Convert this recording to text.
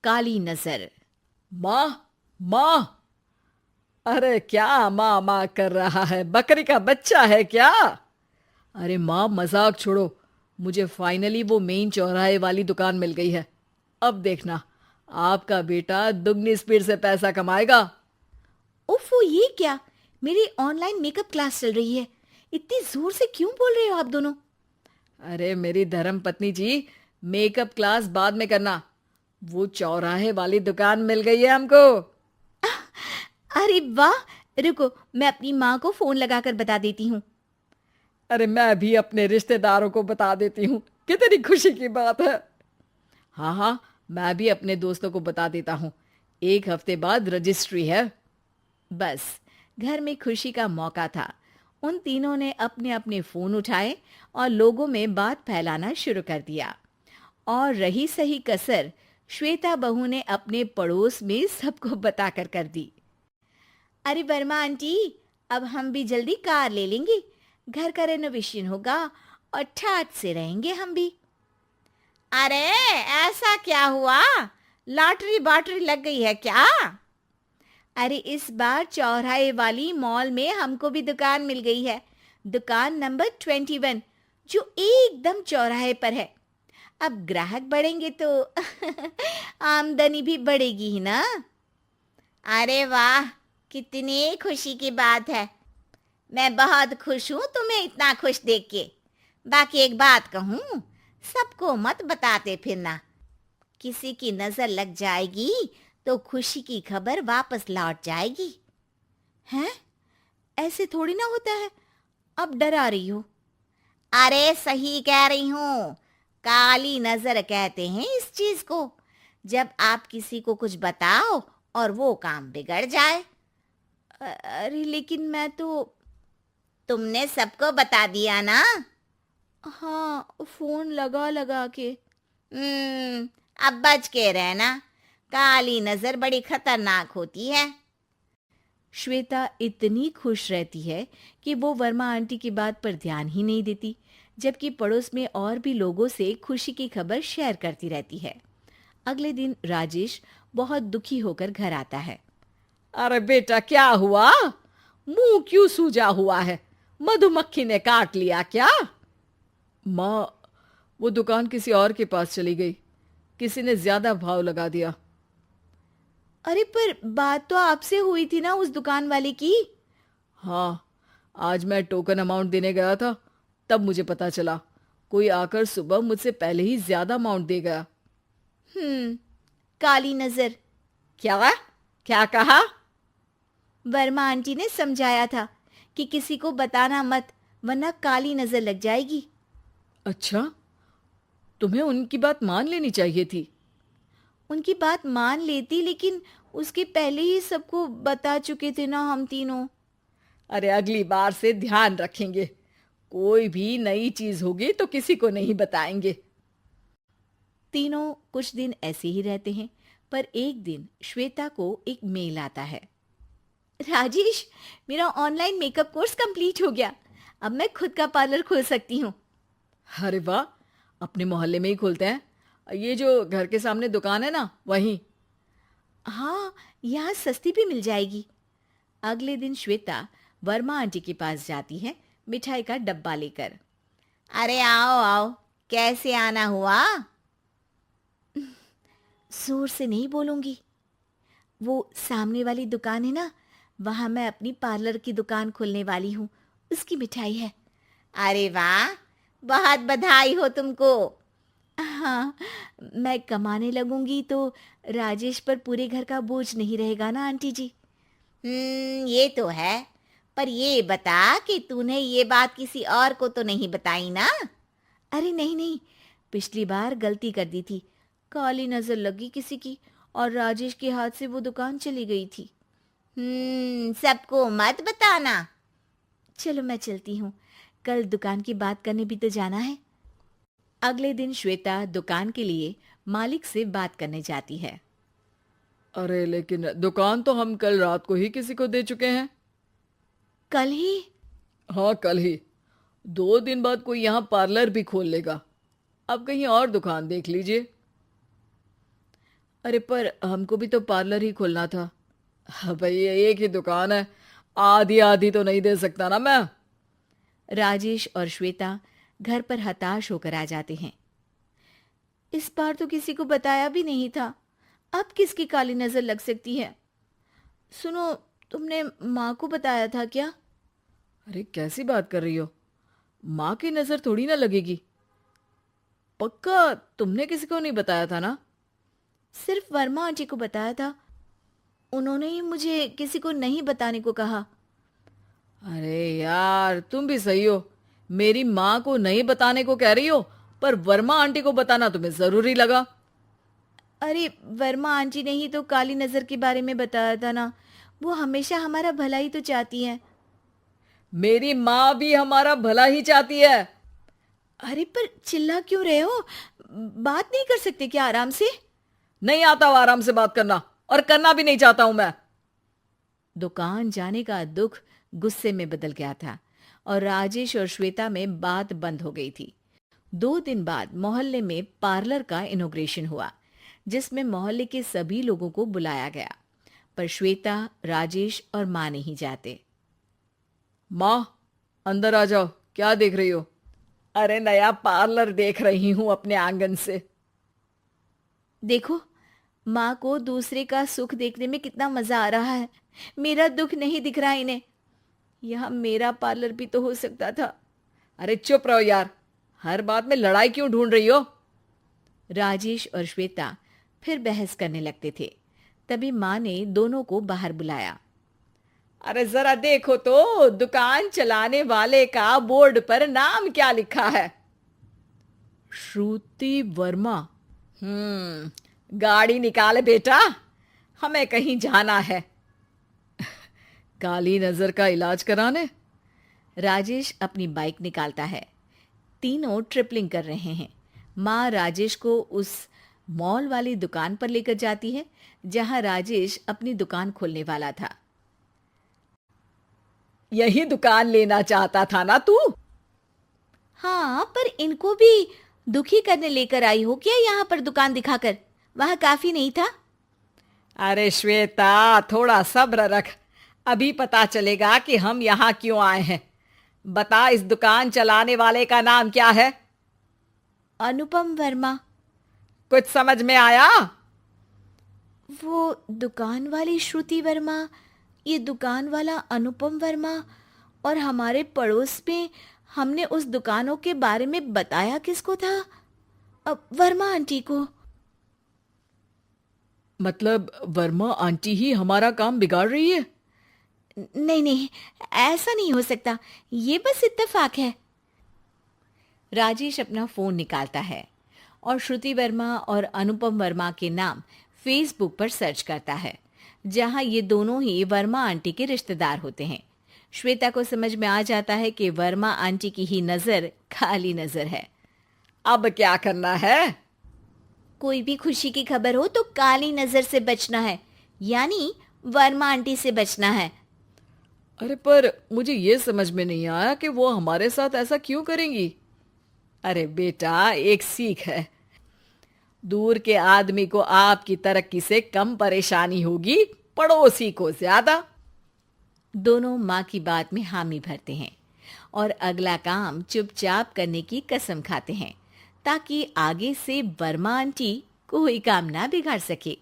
काली नजर। माँ, माँ। अरे क्या माँ माँ कर रहा है? बकरी का बच्चा है क्या? अरे माँ, मजाक छोड़ो। मुझे फाइनली वो मेन चौराहे वाली दुकान मिल गई है। अब देखना, आपका बेटा दुगनी स्पीड से पैसा कमाएगा। उफ़, ये क्या? मेरी ऑनलाइन मेकअप क्लास चल रही है। इतनी जोर से क्यों बोल रहे हो आप दोनों? अरे मेरी धर्म पत्नी जी, मेकअप क्लास बाद में करना। वो चौराहे वाली दुकान मिल गई है हमको। अरे वाह! रुको, मैं अपनी माँ को फोन लगाकर बता देती हूँ। अरे मैं भी अपने रिश्तेदारों को बता देती हूँ। कितनी खुशी की बात है। हाँ हाँ, मैं भी अपने दोस्तों को बता देता हूँ। 1 हफ्ते बाद रजिस्ट्री है। बस, घर में खुशी का मौका था। उन तीनों ने अपने अपने फोन उठाए और लोगों में बात फैलाना शुरू कर दिया। और रही सही कसर, श्वेता बहू ने अपने पड़ोस में सबको बताकर कर दी। अरे वर्मा आंटी, अब हम भी जल्दी कार ले लेंगे। घर का रेनोवेशन होगा और ठाट से रहेंगे हम भी। अरे, ऐसा क्या हुआ? लॉटरी बाटरी लग गई है क्या? अरे, इस बार चौराहे वाली मॉल में हमको भी दुकान मिल गई है। दुकान नंबर 21, जो एकदम चौराहे पर है। अब ग्राहक बढ़ेंगे तो आमदनी भी बढ़ेगी ही ना। अरे वाह, कितनी खुशी की बात है। मैं बहुत खुश हूँ तुम्हें इतना खुश देख के। बाकी एक बात कहूँ, सबको मत बताते फिरना। किसी की नजर लग जाएगी तो खुशी की खबर वापस लौट जाएगी। हैं? ऐसे थोड़ी ना होता है। अब डरा रही हो। अरे सही कह रही हूँ। काली नजर कहते हैं इस चीज को, जब आप किसी को कुछ बताओ और वो काम बिगड़ जाए। अरे लेकिन मैं तो। तुमने सबको बता दिया ना? हाँ, फोन लगा लगा के। अब बच के रहना। काली नजर बड़ी खतरनाक होती है। श्वेता इतनी खुश रहती है कि वो वर्मा आंटी की बात पर ध्यान ही नहीं देती, जबकि पड़ोस में और भी लोगों से खुशी की खबर शेयर करती रहती है। अगले दिन राजेश बहुत दुखी होकर घर आता है। अरे बेटा, क्या हुआ? मुंह क्यों सूजा हुआ है? मधुमक्खी ने काट लिया क्या? माँ, वो दुकान किसी और के पास चली गई। किसी ने ज्यादा भाव लगा दिया। अरे पर बात तो आपसे हुई थी ना उस दुकान वाले की। हाँ, आज मैं टोकन अमाउंट देने गया था, तब मुझे पता चला। कोई आकर सुबह मुझसे पहले ही ज्यादा अमाउंट दे गया। काली नजर। क्या? क्या कहा? वर्मा आंटी ने समझाया था कि किसी को बताना मत, वरना काली नजर लग जाएगी। अच्छा, तुम्हें उनकी बात मान लेनी चाहिए थी। उनकी बात मान लेती, लेकिन उसके पहले ही सबको बता चुके थे ना हम तीनों। अरे अगली बार से ध्यान रखेंगे। कोई भी नई चीज होगी तो किसी को नहीं बताएंगे। तीनों कुछ दिन ऐसे ही रहते हैं, पर एक दिन श्वेता को एक मेल आता है। राजेश, मेरा ऑनलाइन मेकअप कोर्स कंप्लीट हो गया। अब मैं खुद का पार्लर खोल सकती हूँ। अरे वाह, अपने मोहल्ले में ही खोलते हैं। ये जो घर के सामने दुकान है ना, वहीं। हाँ, यहाँ सस्ती भी मिल जाएगी। अगले दिन श्वेता वर्मा आंटी के पास जाती है, मिठाई का डब्बा लेकर। अरे आओ आओ, कैसे आना हुआ? जोर से नहीं बोलूंगी। वो सामने वाली दुकान है ना, वहां मैं अपनी पार्लर की दुकान खोलने वाली हूँ। उसकी मिठाई है। अरे वाह, बहुत बधाई हो तुमको। हाँ, मैं कमाने लगूंगी तो राजेश पर पूरे घर का बोझ नहीं रहेगा ना आंटी जी। ये तो है। पर ये बता कि तूने ये बात किसी और को तो नहीं बताई ना? अरे नहीं नहीं, पिछली बार गलती कर दी थी। काली नजर लगी किसी की और राजेश के हाथ से वो दुकान चली गई थी। सबको मत बताना। चलो मैं चलती हूँ, कल दुकान की बात करने भी तो जाना है। अगले दिन श्वेता दुकान के लिए मालिक से बात करने जाती है। अरे लेकिन दुकान तो हम कल रात को ही किसी को दे चुके हैं। कल ही? हाँ, कल ही। 2 दिन बाद कोई यहाँ पार्लर भी खोल लेगा। अब कहीं और दुकान देख लीजिए। अरे पर हमको भी तो पार्लर ही खोलना था। हाँ भाई, ये एक ही दुकान है, आधी आधी तो नहीं दे सकता ना मैं। राजेश और श्वेता घर पर हताश होकर आ जाते हैं। इस बार तो किसी को बताया भी नहीं था, अब किसकी काली नजर लग सकती है। सुनो, तुमने माँ को बताया था क्या? अरे कैसी बात कर रही हो, माँ की नजर थोड़ी ना लगेगी। पक्का तुमने किसी को नहीं बताया था ना? सिर्फ वर्मा आंटी को बताया था, उन्होंने ही मुझे किसी को नहीं बताने को कहा। अरे यार, तुम भी सही हो, मेरी माँ को नहीं बताने को कह रही हो, पर वर्मा आंटी को बताना तुम्हें जरूरी लगा। अरे वर्मा आंटी ने ही तो काली नजर के बारे में बताया था ना, वो हमेशा हमारा भला ही तो चाहती हैं। मेरी माँ भी हमारा भला ही चाहती है। अरे पर चिल्ला क्यों रहे हो? बात नहीं कर सकते क्या आराम से? नहीं आता वो आराम से बात करना, और करना भी नहीं चाहता हूं मैं। दुकान जाने का दुख गुस्से में बदल गया था और राजेश और श्वेता में बात बंद हो गई थी। 2 दिन बाद मोहल्ले में पार्लर का इनॉग्रेशन हुआ, जिसमें मोहल्ले के सभी लोगों को बुलाया गया, पर श्वेता, राजेश और माँ नहीं जाते। माँ, अंदर आ जाओ, क्या देख रही हो? अरे नया पार्लर देख रही हूं अपने आंगन से। देखो, माँ को दूसरे का सुख देखने में कितना मजा आ रहा है, मेरा दुख नहीं दिख रहा इन्हें। यह मेरा पार्लर भी तो हो सकता था। अरे चुप रहो यार, हर बात में लड़ाई क्यों ढूंढ रही हो? राजेश और श्वेता फिर बहस करने लगते थे। तभी माँ ने दोनों को बाहर बुलाया। अरे जरा देखो तो, दुकान चलाने वाले का बोर्ड पर नाम क्या लिखा है? श्रुति वर्मा। गाड़ी निकाले बेटा, हमें कहीं जाना है। काली नजर का इलाज कराने? राजेश अपनी बाइक निकालता है। तीनों ट्रिपलिंग कर रहे हैं। माँ राजेश को उस मॉल वाली दुकान पर लेकर जाती है जहां राजेश अपनी दुकान खोलने वाला था। यही दुकान लेना चाहता था ना तू? हाँ, पर इनको भी दुखी करने लेकर आई हो क्या यहाँ पर दुकान दिखाकर? वहां काफी नहीं था? अरे श्वेता, थोड़ा सब्र रख, अभी पता चलेगा कि हम यहाँ क्यों आए हैं। बता, इस दुकान चलाने वाले का नाम क्या है? अनुपम वर्मा। कुछ समझ में आया? वो दुकान वाली श्रुति वर्मा, ये दुकान वाला अनुपम वर्मा, और हमारे पड़ोस में हमने उस दुकानों के बारे में बताया किसको था? अब वर्मा आंटी को। मतलब वर्मा आंटी ही हमारा काम बिगाड़ रही है? नहीं नहीं, ऐसा नहीं हो सकता, ये बस इत्तेफाक है। राजेश अपना फोन निकालता है और श्रुति वर्मा और अनुपम वर्मा के नाम फेसबुक पर सर्च करता है, जहां ये दोनों ही वर्मा आंटी के रिश्तेदार होते हैं। श्वेता को समझ में आ जाता है कि वर्मा आंटी की ही नजर काली नजर है। अब क्या करना है? कोई भी खुशी की खबर हो तो काली नजर से बचना है, यानी वर्मा आंटी से बचना है। अरे पर मुझे ये समझ में नहीं आया कि वो हमारे साथ ऐसा क्यों करेंगी। अरे बेटा, एक सीख है, दूर के आदमी को आपकी तरक्की से कम परेशानी होगी, पड़ोसी को ज्यादा। दोनों माँ की बात में हामी भरते हैं और अगला काम चुपचाप करने की कसम खाते हैं, ताकि आगे से वर्मा आंटी कोई काम ना बिगाड़ सके।